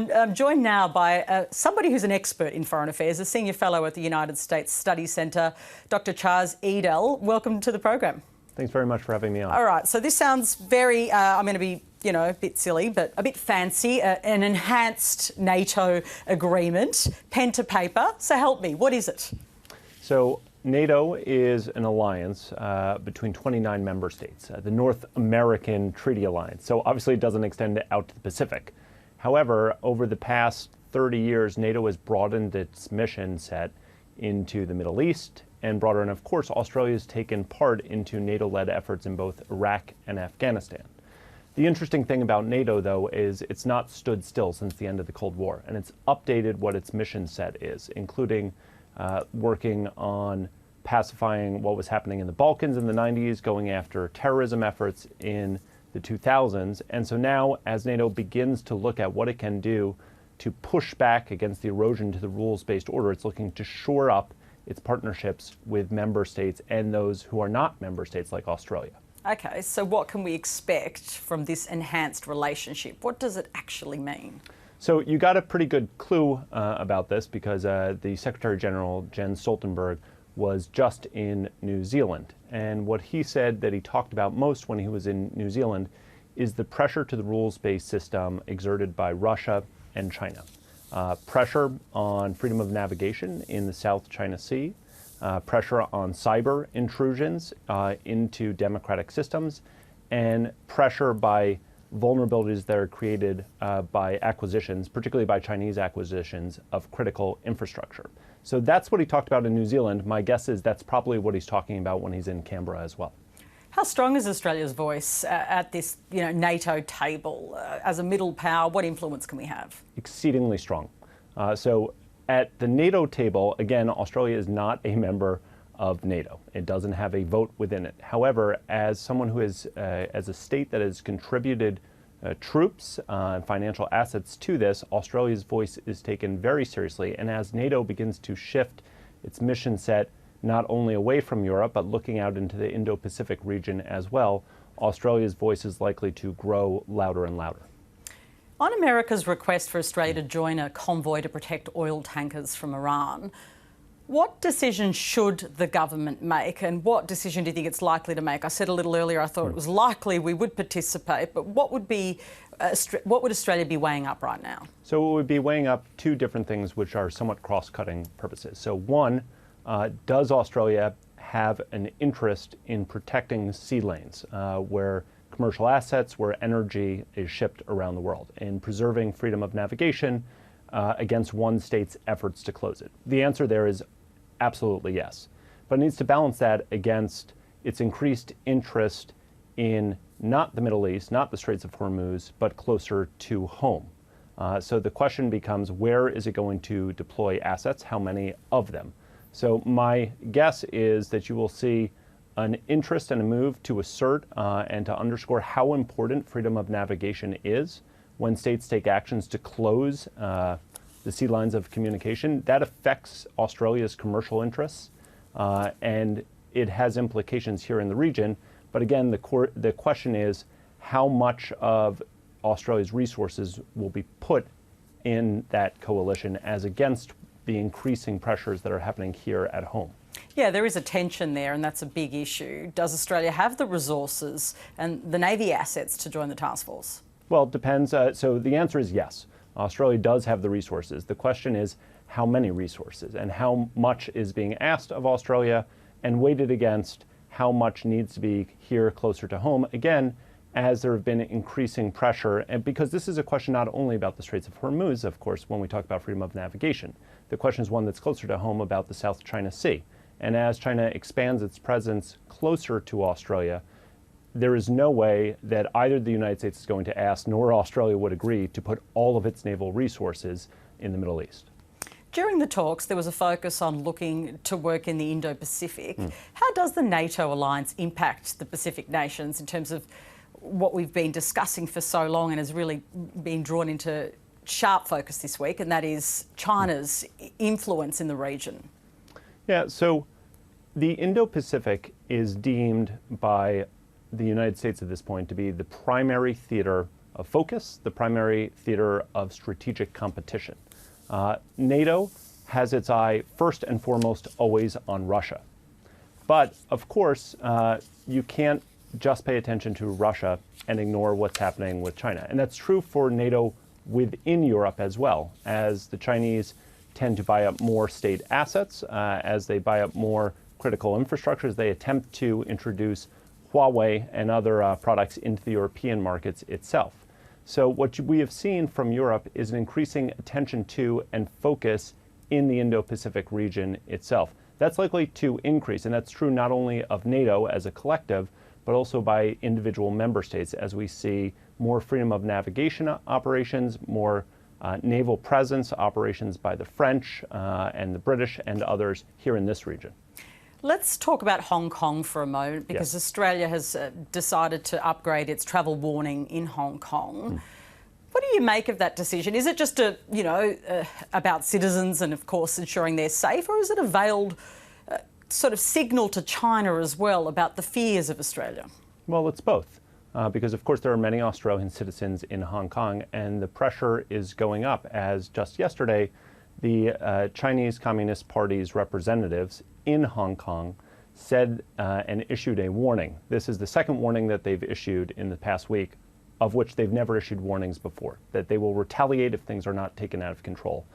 I'm joined now by somebody who's an expert in foreign affairs, a senior fellow at the United States Study Centre, Dr. Charles Edel. Welcome to the program. Thanks very much for having me on. All right, so this sounds very, I'm going to be, a bit silly, but a bit fancy, an enhanced NATO agreement, pen to paper. So help me, what is it? So NATO is an alliance between 29 member states, the North American Treaty Alliance. So obviously it doesn't extend out to the Pacific. However, over the past 30 years, NATO has broadened its mission set into the Middle East and broader. And of course, Australia has taken part into NATO-led efforts in both Iraq and Afghanistan. The interesting thing about NATO, though, is it's not stood still since the end of the Cold War, and it's updated what its mission set is, including working on pacifying what was happening in the Balkans in the 90s, going after terrorism efforts in the 2000s. And so now, as NATO begins to look at what it can do to push back against the erosion to the rules-based order, it's looking to shore up its partnerships with member states and those who are not member states like Australia. Okay, so what can we expect from this enhanced relationship? What does it actually mean? So you got a pretty good clue about this because the Secretary General, Jens Stoltenberg, was just in New Zealand. And what he said that he talked about most when he was in New Zealand is the pressure to the rules-based system exerted by Russia and China. Pressure on freedom of navigation in the South China Sea, pressure on cyber intrusions into democratic systems, and pressure by vulnerabilities that are created by acquisitions, particularly by Chinese acquisitions of critical infrastructure. So that's what he talked about in New Zealand. My guess is that's probably what he's talking about when he's in Canberra as well. How strong is Australia's voice at this NATO table? As a middle power, what influence can we have? Exceedingly strong. So at the NATO table, again, Australia is not a member of NATO. It doesn't have a vote within it. However, as someone who is, as a state that has contributed troops and financial assets to this, Australia's voice is taken very seriously. And as NATO begins to shift its mission set not only away from Europe, but looking out into the Indo-Pacific region as well, Australia's voice is likely to grow louder and louder. On America's request for Australia to join a convoy to protect oil tankers from Iran, what decision should the government make, and what decision do you think it's likely to make? I said a little earlier I thought it was likely we would participate, but what would Australia be weighing up right now? So it would be weighing up two different things which are somewhat cross-cutting purposes. So one, does Australia have an interest in protecting sea lanes where commercial assets, where energy is shipped around the world, in preserving freedom of navigation against one state's efforts to close it? The answer there is absolutely yes. But it needs to balance that against its increased interest in not the Middle East, not the Straits of Hormuz, but closer to home. So the question becomes, where is it going to deploy assets? How many of them? So my guess is that you will see an interest and a move to assert and to underscore how important freedom of navigation is when states take actions to close the sea lines of communication. That affects Australia's commercial interests, and it has implications here in the region. But again, the question is how much of Australia's resources will be put in that coalition as against the increasing pressures that are happening here at home. Yeah, there is a tension there, and that's a big issue. Does Australia have the resources and the Navy assets to join the task force? Well, it depends. So the answer is yes. Australia does have the resources. The question is how many resources and how much is being asked of Australia and weighted against how much needs to be here closer to home. Again, as there have been increasing pressure, and because this is a question not only about the Straits of Hormuz, of course, when we talk about freedom of navigation, the question is one that's closer to home about the South China Sea. And as China expands its presence closer to Australia, there is no way that either the United States is going to ask nor Australia would agree to put all of its naval resources in the Middle East. During the talks, there was a focus on looking to work in the Indo-Pacific. How does the NATO alliance impact the Pacific nations in terms of what we've been discussing for so long and has really been drawn into sharp focus this week, and that is China's influence in the region? Yeah, so the Indo-Pacific is deemed by the United States at this point to be the primary theater of focus, the primary theater of strategic competition. NATO has its eye first and foremost always on Russia. But of course, you can't just pay attention to Russia and ignore what's happening with China. And that's true for NATO within Europe as well, as the Chinese tend to buy up more state assets, as they buy up more critical infrastructures. They attempt to introduce Huawei and other products into the European markets itself. So what we have seen from Europe is an increasing attention to and focus in the Indo-Pacific region itself. That's likely to increase, and that's true not only of NATO as a collective, but also by individual member states as we see more freedom of navigation operations, more naval presence operations by the French and the British and others here in this region. Let's talk about Hong Kong for a moment, because Yes. Australia has decided to upgrade its travel warning in Hong Kong. What do you make of that decision? Is it just about citizens and, of course, ensuring they're safe, or is it a veiled sort of signal to China as well about the fears of Australia? Well, it's both, because of course there are many Australian citizens in Hong Kong, and the pressure is going up as just yesterday the Chinese Communist Party's representatives in Hong Kong said and issued a warning. This is the second warning that they've issued in the past week, of which they've never issued warnings before, that they will retaliate if things are not taken out of control.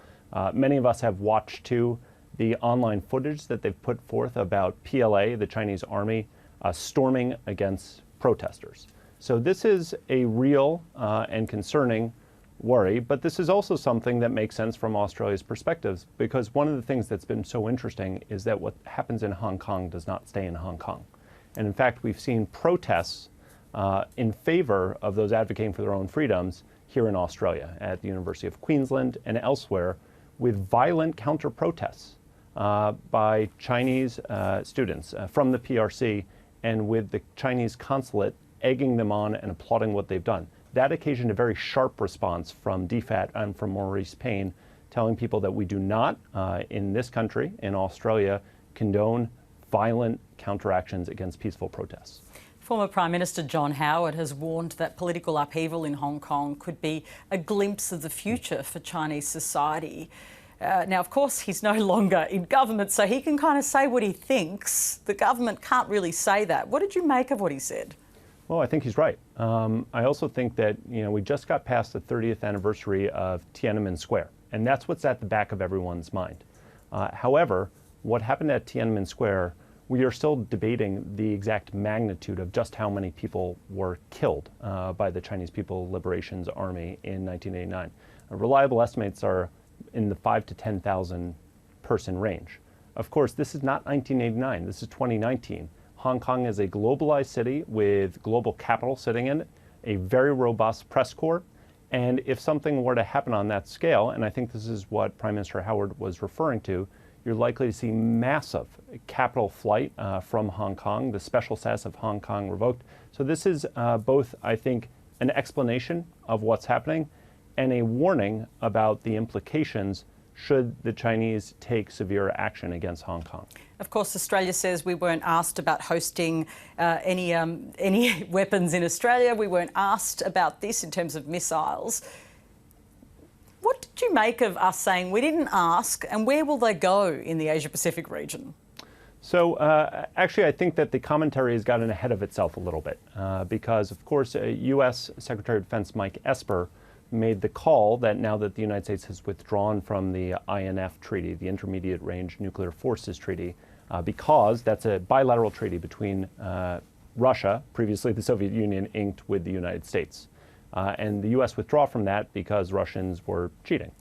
Many of us have watched too the online footage that they've put forth about PLA, the Chinese army, storming against protesters. So this is a real and concerning worry, but this is also something that makes sense from Australia's perspectives, because one of the things that's been so interesting is that what happens in Hong Kong does not stay in Hong Kong. And in fact, we've seen protests in favor of those advocating for their own freedoms here in Australia, at the University of Queensland and elsewhere, with violent counter-protests by Chinese students from the PRC, and with the Chinese consulate egging them on and applauding what they've done. That occasioned a very sharp response from DFAT and from Maurice Payne, telling people that we do not, in this country, in Australia, condone violent counteractions against peaceful protests. Former Prime Minister John Howard has warned that political upheaval in Hong Kong could be a glimpse of the future for Chinese society. Now, of course, he's no longer in government, so he can kind of say what he thinks. The government can't really say that. What did you make of what he said? Well, I think he's right. I also think that, we just got past the 30th anniversary of Tiananmen Square, and that's what's at the back of everyone's mind. However, what happened at Tiananmen Square, we are still debating the exact magnitude of just how many people were killed by the Chinese People's Liberation Army in 1989. Reliable estimates are in the 5,000 to 10,000 person range. Of course, this is not 1989, this is 2019. Hong Kong is a globalized city with global capital sitting in it, a very robust press corps, and if something were to happen on that scale, and I think this is what Prime Minister Howard was referring to, you're likely to see massive capital flight from Hong Kong, the special status of Hong Kong revoked. So this is both, I think, an explanation of what's happening and a warning about the implications should the Chinese take severe action against Hong Kong. Of course, Australia says we weren't asked about hosting any weapons in Australia. We weren't asked about this in terms of missiles. What did you make of us saying we didn't ask, and where will they go in the Asia-Pacific region? So actually, I think that the commentary has gotten ahead of itself a little bit because, of course, U.S. Secretary of Defense Mike Esper made the call that now that the United States has withdrawn from the INF Treaty, the Intermediate Range Nuclear Forces Treaty, because that's a bilateral treaty between Russia, previously the Soviet Union, inked with the United States. And the U.S. withdraw from that because Russians were cheating.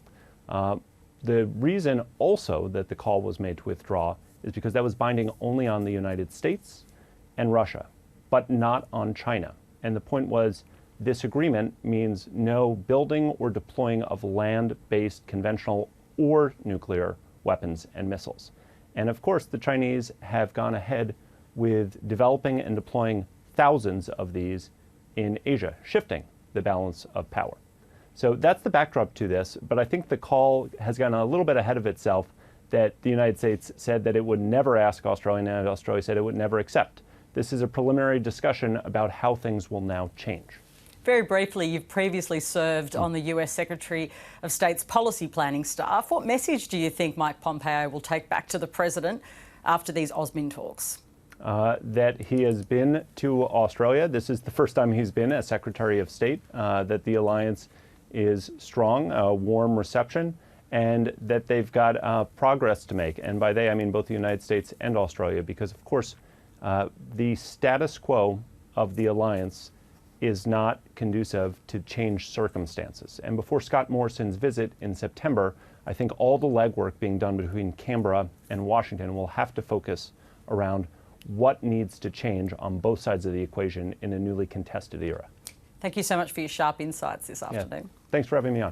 The reason also that the call was made to withdraw is because that was binding only on the United States and Russia, but not on China. And the point was, this agreement means no building or deploying of land-based conventional or nuclear weapons and missiles. And of course, the Chinese have gone ahead with developing and deploying thousands of these in Asia, shifting the balance of power. So that's the backdrop to this, but I think the call has gotten a little bit ahead of itself, that the United States said that it would never ask Australia, and Australia said it would never accept. This is a preliminary discussion about how things will now change. Very briefly, you've previously served on the US Secretary of State's policy planning staff. What message do you think Mike Pompeo will take back to the President after these AUSMIN talks? That he has been to Australia. This is the first time he's been as Secretary of State, that the alliance is strong, a warm reception, and that they've got progress to make. And by they, I mean both the United States and Australia, because of course, the status quo of the alliance is not conducive to changed circumstances. And before Scott Morrison's visit in September, I think all the legwork being done between Canberra and Washington will have to focus around what needs to change on both sides of the equation in a newly contested era. Thank you so much for your sharp insights this afternoon. Thanks for having me on.